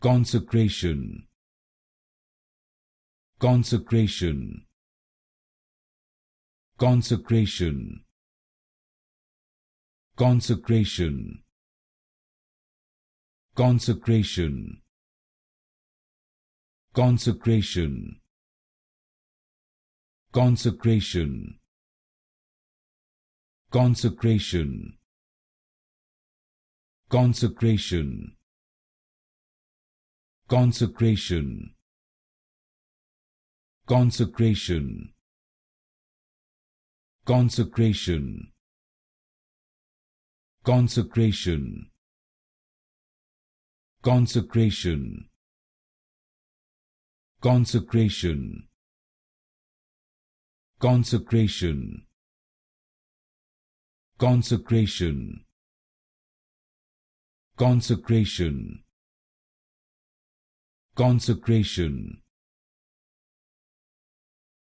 Consecration. Consecration. Consecration. Consecration. Consecration. Consecration. Consecration. Consecration. Consecration. Consecration. Consecration. Consecration. Consecration. Consecration. Consecration. Consecration. Consecration. Consecration. Consecration.